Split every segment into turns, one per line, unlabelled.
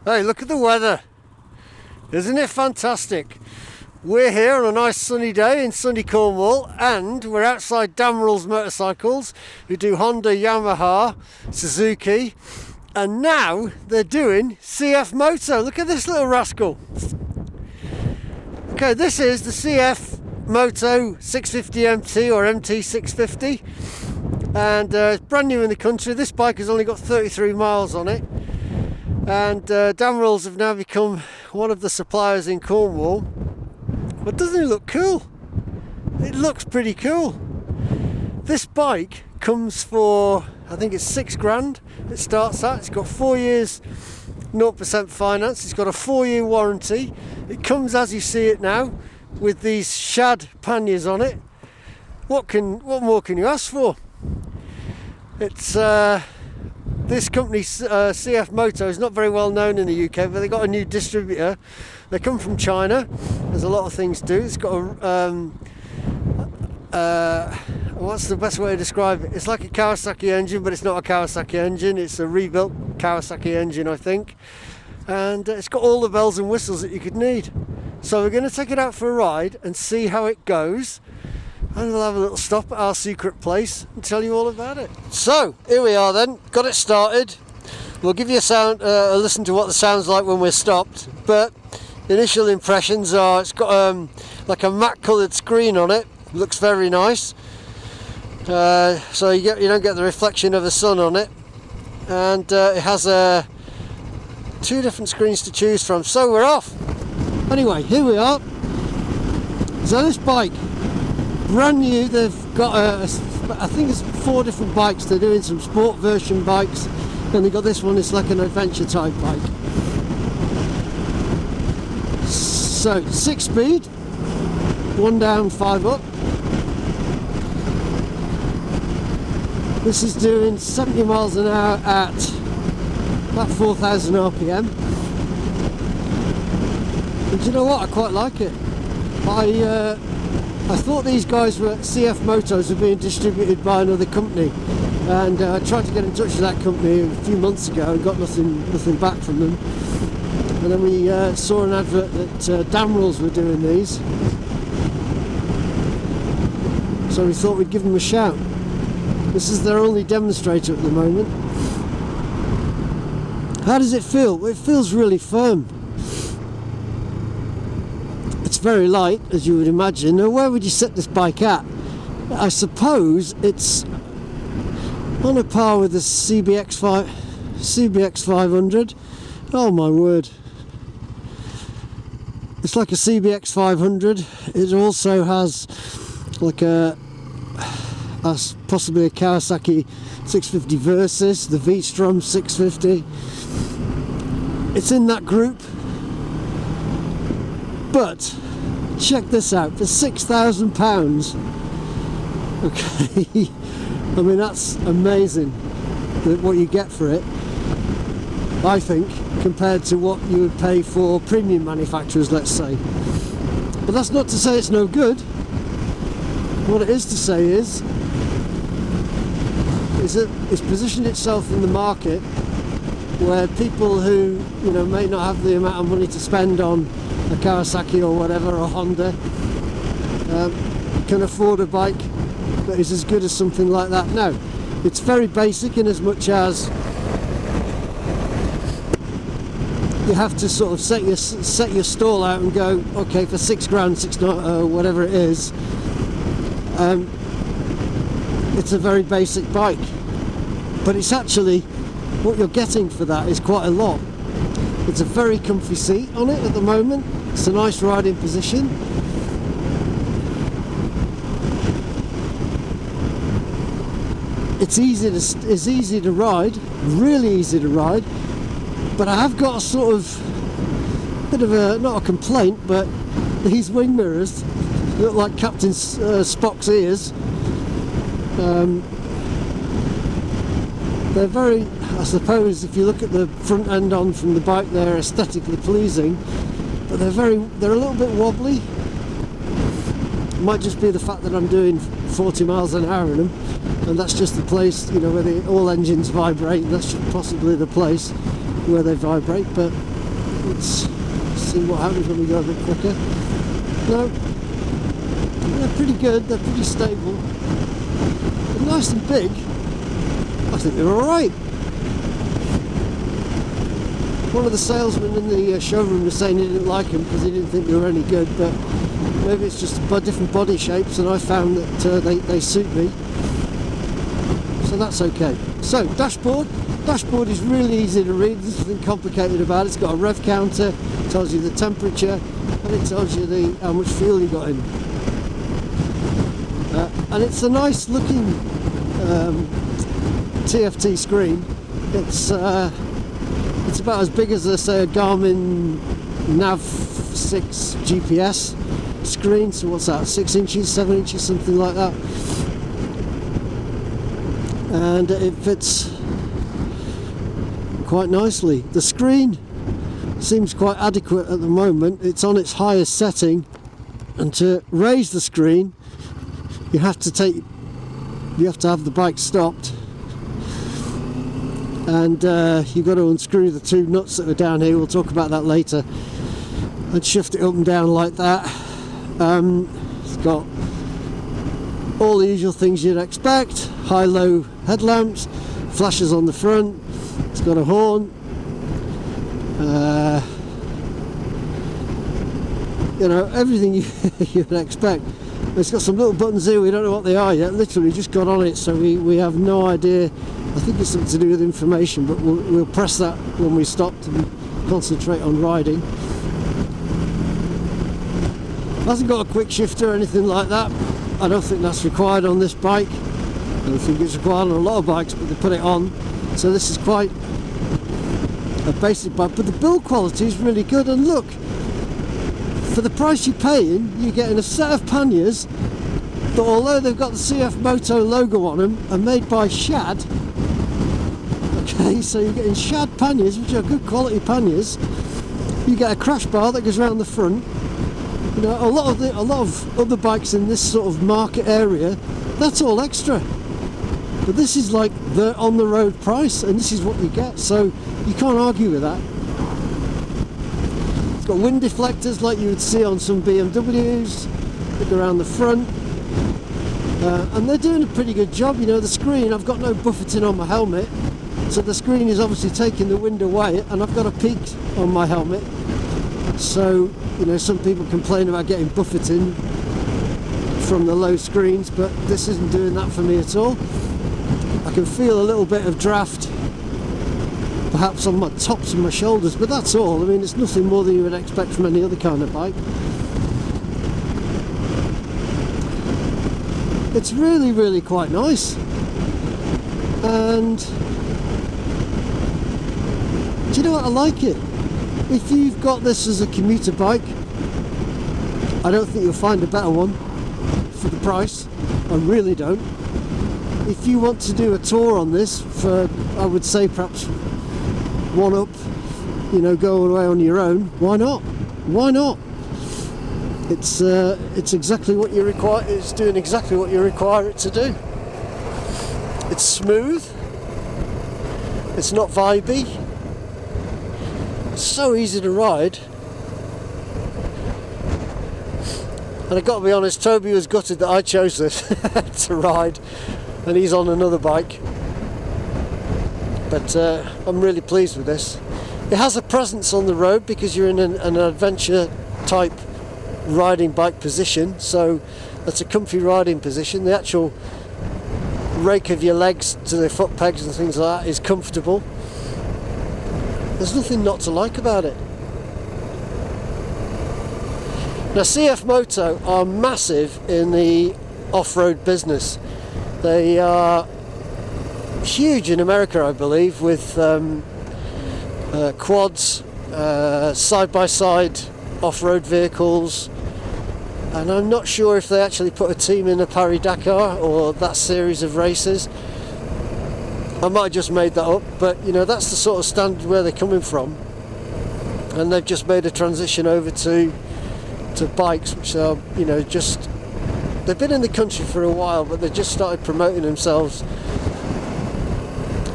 Hey, look at the weather. Isn't it fantastic? We're here on a nice sunny day in sunny Cornwall, and we're outside Damrell's Motorcycles, who do Honda, Yamaha, Suzuki, and now they're doing CF Moto. Look at this little rascal. Okay, this is the CF Moto 650 MT or MT 650, and it's brand new in the country. This bike has only got 33 miles on it. And Damrell's have now become one of the suppliers in Cornwall. But doesn't it look cool? It looks pretty cool. This bike comes for, I think it's £6,000 it starts at. It's got 4 years 0% finance. It's got a 4-year warranty. It comes as you see it now with these shad panniers on it. What more can you ask for? It's this company, CF Moto, is not very well known in the UK, but they got a new distributor. They come from China. There's a lot of things to do. It's got a what's the best way to describe it? It's like a Kawasaki engine, but it's not a Kawasaki engine. It's a rebuilt Kawasaki engine, I think. And it's got all the bells and whistles that you could need. So we're going to take it out for a ride and see how it goes. And we'll have a little stop at our secret place and tell you all about it. So, here we are then, got it started. We'll give you a listen to what the sound's like when we're stopped. But initial impressions are, it's got like a matte coloured screen on it. Looks very nice. So you don't get the reflection of the sun on it. And it has 2 different screens to choose from. So we're off. Anyway, here we are. So this bike, brand new. They've got I think it's 4 different bikes. They're doing some sport version bikes, and they got this one. It's like an adventure type bike. So 6-speed, 1 down, 5 up. This is doing 70 miles an hour at about 4,000 RPM. And do you know what? I quite like it. I thought these guys were CF Motos were being distributed by another company, and I tried to get in touch with that company a few months ago and got nothing back from them. And then we saw an advert that Damrell's were doing these, so we thought we'd give them a shout. This is their only demonstrator at the moment. How does it feel? Well, it feels really firm. It's very light, as you would imagine. Now, where would you set this bike at? I suppose it's on a par with the CBX 500. Oh my word. It's like a CBX 500. It also has like possibly a Kawasaki 650 Versys, the V-Strom 650. It's in that group. But check this out, for £6,000. Okay, I mean that's amazing what you get for it, I think, compared to what you would pay for premium manufacturers, let's say. But that's not to say it's no good. What it is to say is that it's positioned itself in the market where people who may not have the amount of money to spend on a Kawasaki or whatever, or Honda, can afford a bike that is as good as something like that. Now, it's very basic in as much as you have to sort of set your stall out and go, okay, for £6,000, whatever it is, it's a very basic bike. But it's actually, what you're getting for that is quite a lot. It's a very comfy seat on it at the moment. It's a nice riding position. It's easy to ride, really easy to ride. But I have got a sort of bit of a, not a complaint, but these wing mirrors look like Captain Spock's ears. They're very, I suppose, if you look at the front end on from the bike, they're aesthetically pleasing, but they're a little bit wobbly. It might just be the fact that I'm doing 40 miles an hour in them, and that's just the place, where all engines vibrate. That's just possibly the place where they vibrate. But Let's see what happens when we go a bit quicker. No, they're pretty good, they're pretty stable. They're nice and big. I think they're alright. One of the salesmen in the showroom was saying he didn't like them because he didn't think they were any good, but maybe it's just different body shapes, and I found that they suit me. So that's okay. So dashboard is really easy to read. There's nothing complicated about it. It's got a rev counter, it tells you the temperature, and it tells you how much fuel you got in. And it's a nice looking TFT screen. It's about as big as say a Garmin Nav 6 GPS screen. So what's that? 6 inches, 7 inches, something like that. And it fits quite nicely. The screen seems quite adequate at the moment. It's on its highest setting, and to raise the screen you have to have the bike stopped, and you've got to unscrew the two nuts that are down here. We'll talk about that later, and shift it up and down like that. It's got all the usual things you'd expect: high-low headlamps, flashes on the front. It's got a horn. You know, everything you'd expect. It's got some little buttons here, we don't know what they are yet. Literally just got on it, so we have no idea. I think it's something to do with information, but we'll press that when we stop and concentrate on riding. It hasn't got a quick shifter or anything like that. I don't think that's required on this bike. I don't think it's required on a lot of bikes, but they put it on. So this is quite a basic bike, but the build quality is really good. And look, for the price you're paying, you're getting a set of panniers that, although they've got the CF MOTO logo on them, are made by Shad. Okay, so you're getting Shad panniers, which are good quality panniers. You get a crash bar that goes around the front. You know, a lot of other bikes in this sort of market area, that's all extra. But this is like the on the road price, and this is what you get, so you can't argue with that. It's got wind deflectors like you would see on some BMWs. Look around the front, and they're doing a pretty good job. You know, the screen, I've got no buffeting on my helmet, so the screen is obviously taking the wind away, and I've got a peak on my helmet. So, you know, some people complain about getting buffeting from the low screens, but this isn't doing that for me at all. I can feel a little bit of draft perhaps on my tops and my shoulders, but that's all. I mean, it's nothing more than you would expect from any other kind of bike. It's really, really quite nice. And do you know what, I like it. If you've got this as a commuter bike, I don't think you'll find a better one for the price. I really don't. If you want to do a tour on this for, I would say, perhaps one up, you know, go away on your own, why not? Why not? It's exactly what you require. It's doing exactly what you require it to do. It's smooth. It's not vibey. It's so easy to ride. And I've got to be honest, Toby was gutted that I chose this to ride, and he's on another bike. But I'm really pleased with this. It has a presence on the road because you're in an adventure type riding bike position, so that's a comfy riding position. The actual rake of your legs to the foot pegs and things like that is comfortable. There's nothing not to like about it. Now, CF MOTO are massive in the off-road business. They are huge in America, I believe, with quads, side-by-side off-road vehicles, and I'm not sure if they actually put a team in a Paris-Dakar or that series of races. I might have just made that up, but you know, that's the sort of standard where they're coming from, and they've just made a transition over to bikes which are, you know, just, they've been in the country for a while, but they've just started promoting themselves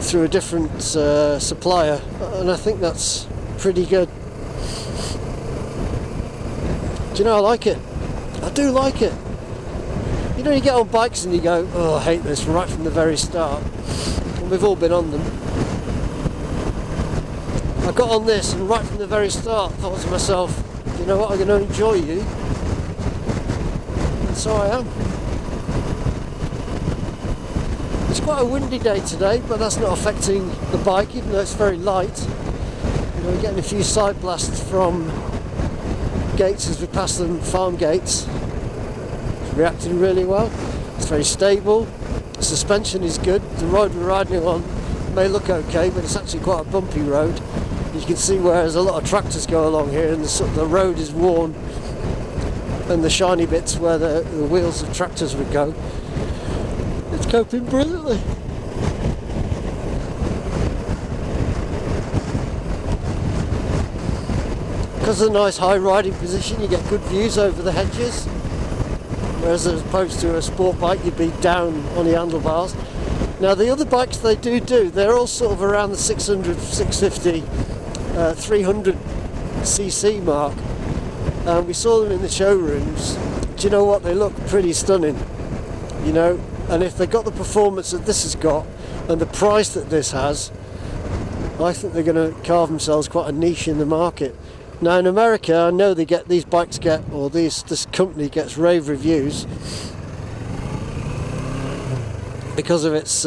through a different supplier, and I think that's pretty good. Do you know, I like it. I do like it. You know, you get on bikes and you go, oh, I hate this, right from the very start. And we've all been on them. I got on this and right from the very start thought to myself, you know what, I'm going to enjoy you. And so I am. It's quite a windy day today, but that's not affecting the bike, even though it's very light. You know, we're getting a few side blasts from gates as we pass them, farm gates. It's reacting really well. It's very stable. The suspension is good. The road we're riding on may look okay, but it's actually quite a bumpy road. You can see whereas a lot of tractors go along here, and the road is worn, and the shiny bits where the wheels of tractors would go. It's coping brilliantly. Because of the nice high riding position, you get good views over the hedges, whereas as opposed to a sport bike you'd be down on the handlebars. Now the other bikes they do, they're all sort of around the 600, 650, 300 cc mark. We saw them in the showrooms. Do you know what? They look pretty stunning, you know, and if they got the performance that this has got and the price that this has, I think they're going to carve themselves quite a niche in the market. Now in America, I know they get these bikes this company gets rave reviews because of its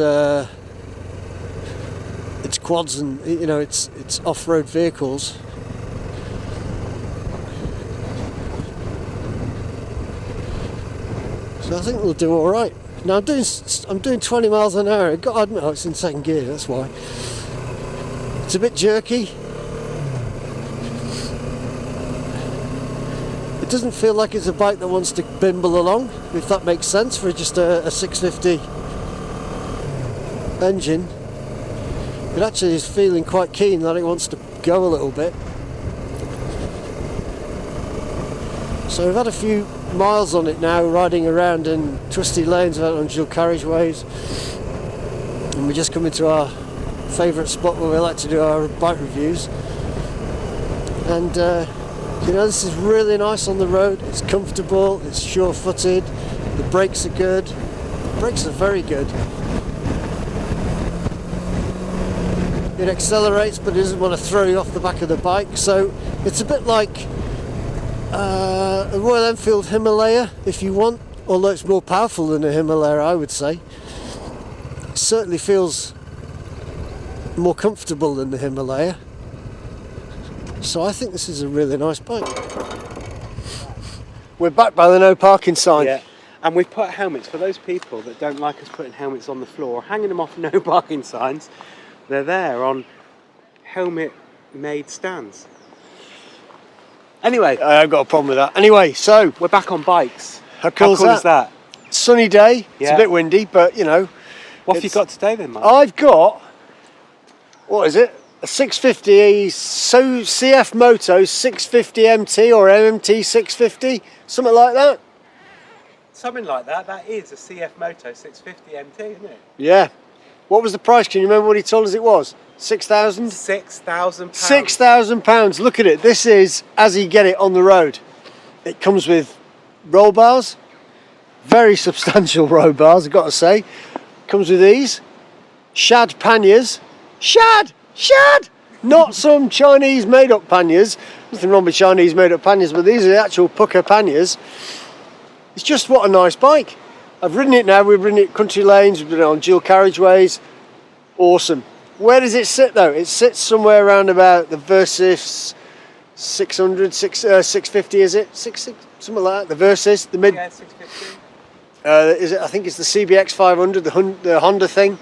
quads and, you know, its off-road vehicles. So I think we'll do all right. Now I'm doing 20 miles an hour. I've got to admit, oh, it's in second gear. That's why. It's a bit jerky. It doesn't feel like it's a bike that wants to bimble along, if that makes sense, for just a 650 engine. It actually is feeling quite keen that it wants to go a little bit. So we've had a few miles on it now, riding around in twisty lanes out on dual carriageways, and we're just coming to our favourite spot where we like to do our bike reviews. And you know, this is really nice on the road. It's comfortable, it's sure-footed, the brakes are good. The brakes are very good. It accelerates, but it doesn't want to throw you off the back of the bike. So it's a bit like a Royal Enfield Himalaya, if you want, although it's more powerful than a Himalaya, I would say. It certainly feels more comfortable than the Himalaya. So I think this is a really nice bike. We're back by the no parking sign.
Yeah, and we've put helmets, for those people that don't like us putting helmets on the floor, hanging them off no parking signs, they're there on helmet made stands. Anyway,
I've got a problem with that. Anyway, so
we're back on bikes.
How cool is that? Sunny day, it's a bit windy, but you know.
What have you got today then, Mike?
I've got, what is it? A 650 CF MOTO 650 MT or MMT 650, something like that.
Something like that. That is a CF MOTO 650 MT, isn't it?
Yeah. What was the price? Can you remember what he told us it was? 6,000?
£6,000.
£6,000. Look at it. This is as you get it on the road. It comes with roll bars, very substantial roll bars, I've got to say. Comes with these shad panniers. Shad! Not some Chinese made-up panniers. Nothing wrong with Chinese made-up panniers, but these are the actual pucker panniers. It's just what a nice bike. I've ridden it now. We've ridden it country lanes. We've ridden it on dual carriageways. Awesome. Where does it sit though? It sits somewhere around about the Versys 650, is it? 660, something like that. The Versys, the mid.
Yeah, 650.
Is it? I think it's the CBX 500, the Honda thing.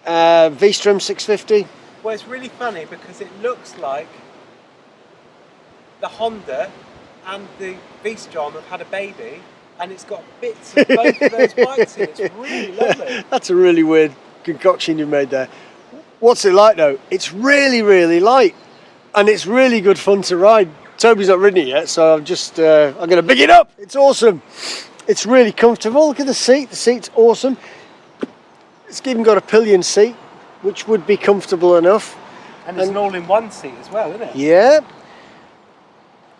V-Strom 650.
Well, it's really funny because it looks like the Honda and the V-Strom have had a baby, and it's got bits of both of those bikes in. It's really lovely.
That's a really weird concoction you made there. What's it like though? It's really, really light, and it's really good fun to ride. Toby's not ridden it yet, so I'm going to big it up. It's awesome. It's really comfortable. Look at the seat. The seat's awesome. It's even got a pillion seat, which would be comfortable enough.
And it's an all-in-one seat as well, isn't it?
Yeah.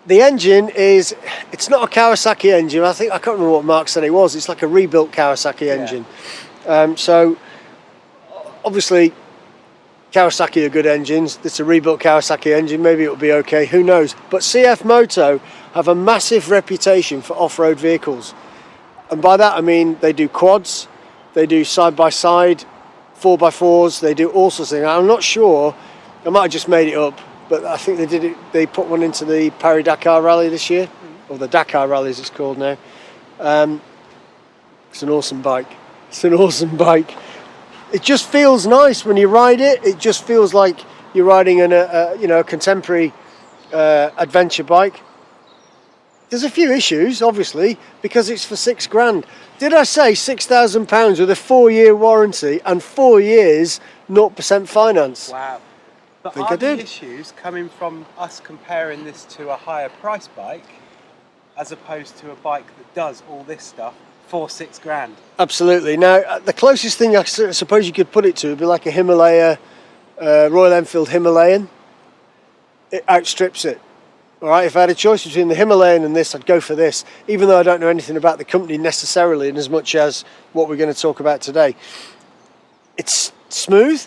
The engine is, it's not a Kawasaki engine. I can't remember what Mark said it was. It's like a rebuilt Kawasaki engine. So obviously Kawasaki are good engines. It's a rebuilt Kawasaki engine. Maybe it'll be okay. Who knows? But CF Moto have a massive reputation for off-road vehicles. And by that I mean they do quads, they do side-by-side, 4x4s, they do all sorts of things. I'm not sure, I might have just made it up, but I think they did it. They put one into the Paris-Dakar Rally this year, or the Dakar Rally as it's called now. It's an awesome bike. It's an awesome bike. It just feels nice when you ride it. It just feels like you're riding in a contemporary adventure bike. There's a few issues, obviously, because it's for £6,000. Did I say £6,000 with a 4-year warranty and 4 years 0% finance?
Wow. But
I
are
did.
the issues coming from us comparing this to a higher price bike as opposed to a bike that does all this stuff for £6,000?
Absolutely. Now, the closest thing I suppose you could put it to would be like a Himalaya, Royal Enfield Himalayan. It outstrips it. All right, if I had a choice between the Himalayan and this, I'd go for this, even though I don't know anything about the company necessarily, in as much as what we're going to talk about today. It's smooth,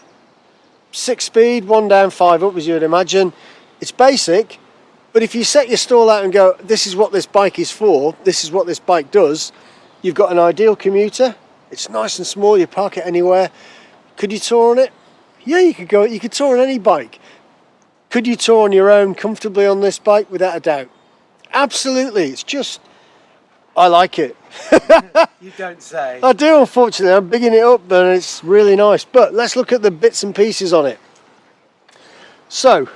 6-speed, 1 down, 5 up, as you would imagine. It's basic, but if you set your stall out and go, this is what this bike is for, this is what this bike does, you've got an ideal commuter. It's nice and small, you park it anywhere. Could you tour on it? Yeah, you could tour on any bike. Could you tour on your own comfortably on this bike? Without a doubt. Absolutely. It's just, I like it.
You don't say.
I do, unfortunately. I'm bigging it up and it's really nice. But let's look at the bits and pieces on it. So,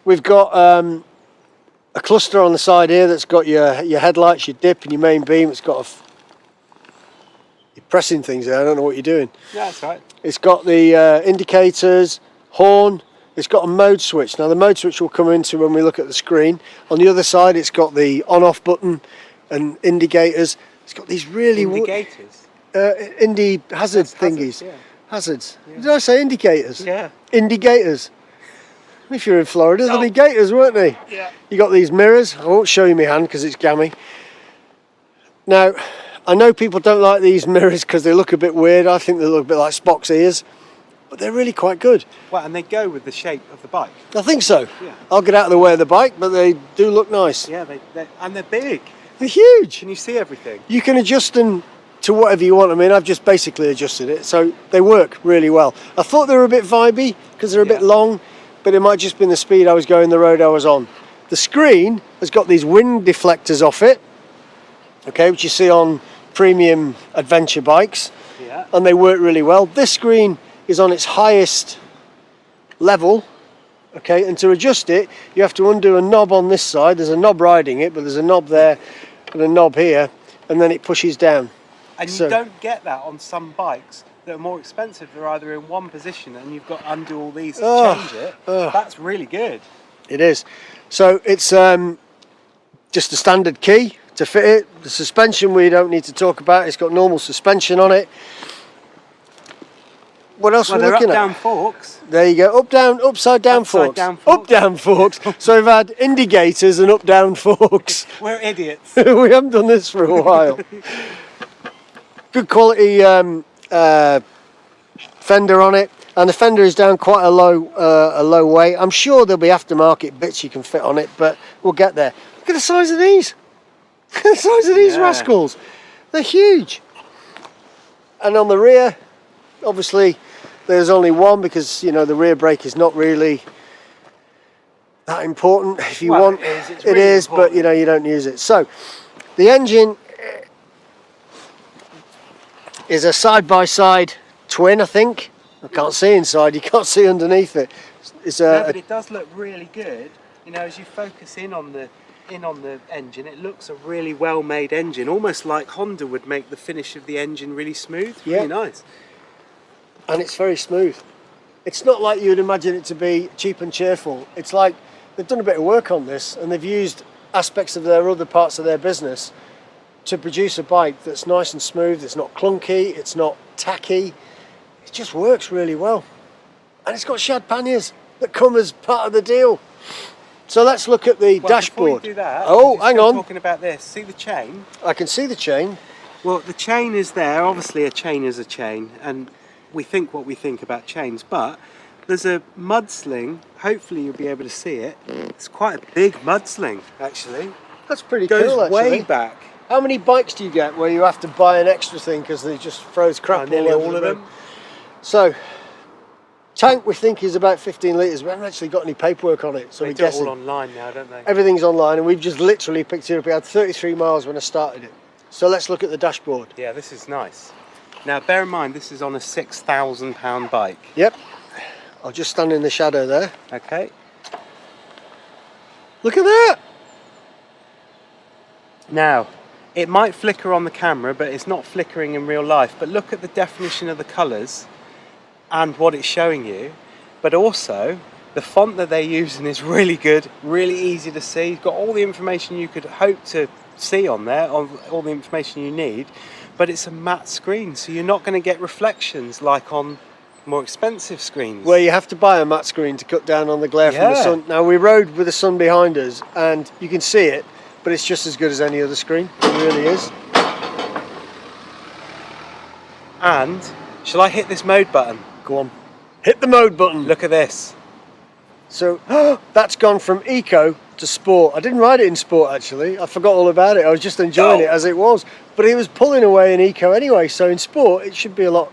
we've got a cluster on the side here that's got your headlights, your dip and your main beam. It's got you're pressing things there. I don't know what you're doing.
Yeah, that's right.
It's got the indicators, horn. It's got a mode switch. Now the mode switch will come into when we look at the screen. On the other side it's got the on-off button and indicators. It's got these really...
Indicators?
Hazard thingies.
Yeah.
Hazards. Yeah. Did I say indicators?
Yeah.
Indicators. If you're in Florida, there'll be gators, weren't they?
Yeah.
You got these mirrors. I won't show you my hand because it's gammy. Now, I know people don't like these mirrors because they look a bit weird. I think they look a bit like Spock's ears. But they're really quite good.
Well, and they go with the shape of the bike.
I think so.
Yeah.
I'll get out of the way of the bike, but they do look nice.
Yeah, and they're big.
They're huge.
Can you see everything?
You can adjust them to whatever you want. I mean, I've just basically adjusted it, so they work really well. I thought they were a bit vibey because they're a bit long, but it might just been the speed I was going, the road I was on. The screen has got these wind deflectors off it, okay, which you see on premium adventure bikes, and they work really well. This screen is on its highest level, okay, and to adjust it you have to undo a knob on this side. There's a knob riding it, but there's a knob there and a knob here, and then it pushes down.
And you don't get that on some bikes that are more expensive. They're either in one position and you've got to undo all these to change it. That's really good.
It is. So it's just a standard key to fit it. The suspension we don't need to talk about. It's got normal suspension on it. What else are we looking at?
Up-down forks.
There you go. Up-down, upside-down forks.
Upside-down forks.
Up-down forks. So we've had indicators and up-down forks.
We're idiots.
We haven't done this for a while. Good quality fender on it, and the fender is down quite a low weight. I'm sure there'll be aftermarket bits you can fit on it, but we'll get there. Look at the size of these. Look at the size of these rascals. They're huge. And on the rear, obviously, there's only one because, you know, the rear brake is not really that important. If you want, it is, but you know, you don't use it. So, the engine is a side-by-side twin, I think. I can't see inside. You can't see underneath it.
But it does look really good. You know, as you focus in on the engine, it looks a really well-made engine, almost like Honda would make the finish of the engine really smooth. Really nice.
And it's very smooth. It's not like you'd imagine it to be cheap and cheerful. It's like they've done a bit of work on this and they've used aspects of their other parts of their business to produce a bike that's nice and smooth. It's not clunky, it's not tacky. It just works really well. And it's got shad panniers that come as part of the deal. So let's look at the dashboard.
Before you do that,
oh, hang on.
Talking about this, see the chain?
I can see the chain.
Well, the chain is there. Obviously, a chain is a chain, and we think what we think about chains. But there's a mud sling. Hopefully, you'll be able to see it. It's quite a big mud sling, actually.
That's pretty
Goes
cool, actually.
way back.
How many bikes do you get where you have to buy an extra thing because they just throws crap
Nearly
all
all
over
of
the road?
them.
So, tank we think is about 15 litres. We haven't actually got any paperwork on it, so
They
we're
do it
guessing.
all online now, don't they?
Everything's online, and we've just literally picked it up. We had 33 miles when I started it. So let's look at the dashboard.
Yeah, this is nice. Now, bear in mind, this is on a £6,000 bike.
Yep. I'll just stand in the shadow there.
Okay.
Look at that!
Now, it might flicker on the camera, but it's not flickering in real life. But look at the definition of the colours and what it's showing you. But also, the font that they're using is really good, really easy to see. It's got all the information you could hope to see on there, all the information you need. But it's a matte screen, so you're not going to get reflections like on more expensive screens.
Where you have to buy a matte screen to cut down on the glare from the
Yeah.
sun. Now, we rode with the sun behind us, and you can see it, but it's just as good as any other screen. It really is.
And, shall I hit this mode button?
Go on. Hit the mode button.
Look at this.
So, that's gone from eco to sport. I didn't ride it in sport, actually. I forgot all about it. I was just enjoying it as it was. But it was pulling away in eco anyway, so in sport it should be a lot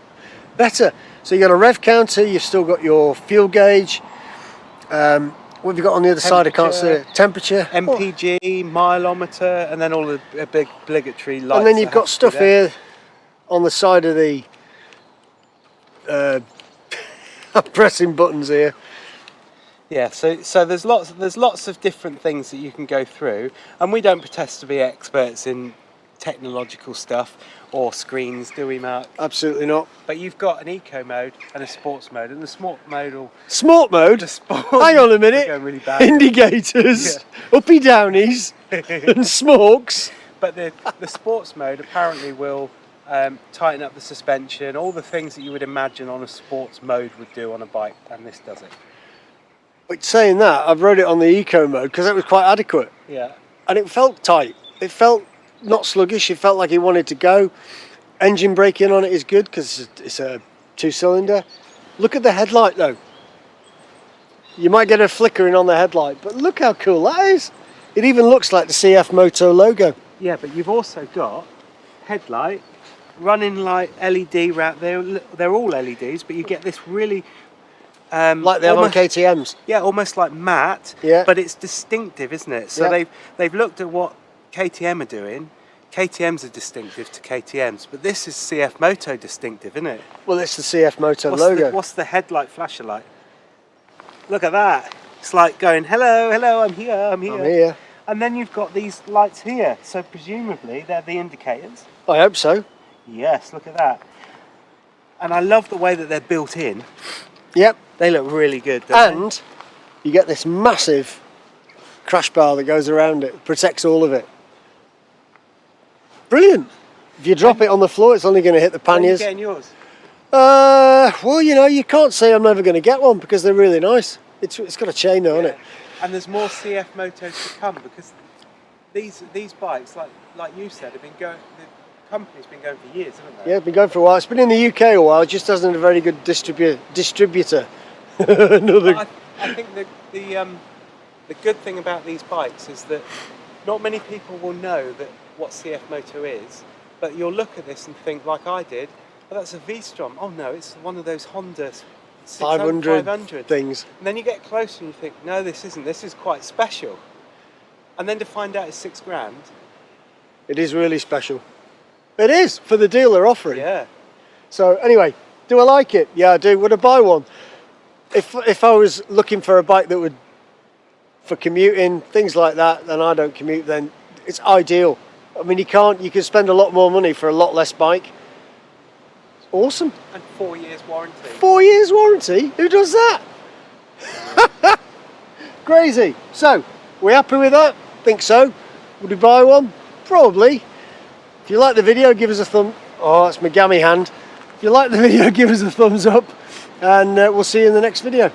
better. So you've got a rev counter, you've still got your fuel gauge. What have you got on the other side? I can't see it. Temperature.
MPG, mileometer, and then all the big obligatory lights.
And then you've got stuff here on the side of the I'm pressing buttons here.
Yeah, so there's lots of different things that you can go through, and we don't pretend to be experts in technological stuff or screens, do we, Mark?
Absolutely not.
But you've got an eco mode and a sports mode, and the sport mode will...
Smart mode? Hang on a minute.
Going really bad.
Indicators, uppy downies, and smokes.
But the sports mode apparently will tighten up the suspension, all the things that you would imagine on a sports mode would do on a bike, and this does it.
But saying that, I've rode it on the eco mode because it was quite adequate.
Yeah.
And it felt tight. It felt not sluggish. It felt like it wanted to go. Engine braking on it is good because it's a 2-cylinder. Look at the headlight though. You might get a flickering on the headlight, but look how cool that is. It even looks like the CF MOTO logo.
Yeah, but you've also got headlight, running light, LED wrap. They're all LEDs, but you get this really...
like they have on KTMs.
Yeah, almost like matte,
Yeah.
but it's distinctive, isn't it? So
Yeah.
they've looked at what KTM are doing. KTMs are distinctive to KTMs, but this is CF Moto distinctive, isn't it?
Well, it's the CF MOTO logo.
What's the headlight flasher like? Look at that. It's like going, hello, hello, I'm here, I'm here.
I'm here.
And then you've got these lights here, so presumably they're the indicators.
I hope so.
Yes, look at that. And I love the way that they're built in.
Yep.
They look really good, don't
And you get this massive crash bar that goes around it, protects all of it. Brilliant. If you drop it on the floor, it's only going to hit the
they? When are you
panniers.
getting yours?
Well, you know, you can't say I'm never going to get one because they're really nice. It's got a chain though, hasn't it?
And there's more CF Motos to come because these bikes, like you said, have been going. The company's been going for years, haven't they?
Yeah, it's been going for a while. It's been in the UK a while. It just hasn't a very good distributor.
I think the good thing about these bikes is that not many people will know that what CF Moto is, but you'll look at this and think, like I did, well, that's a V-Strom. Oh no, it's one of those Honda 500
things.
And then you get closer and you think, no, this isn't. This is quite special. And then to find out it's $6,000.
It is really special. It is, for the deal they're offering.
Yeah.
So anyway, do I like it? Yeah, I do. Would I buy one? If I was looking for a bike that would, for commuting, things like that, and I don't commute, then it's ideal. I mean, you can spend a lot more money for a lot less bike. It's awesome.
And 4 years warranty.
4 years warranty? Who does that? Crazy. So, we happy with that? Think so. Would we buy one? Probably. If you like the video, give us a thumb. Oh, that's my gammy hand. If you like the video, give us a thumbs up, and we'll see you in the next video.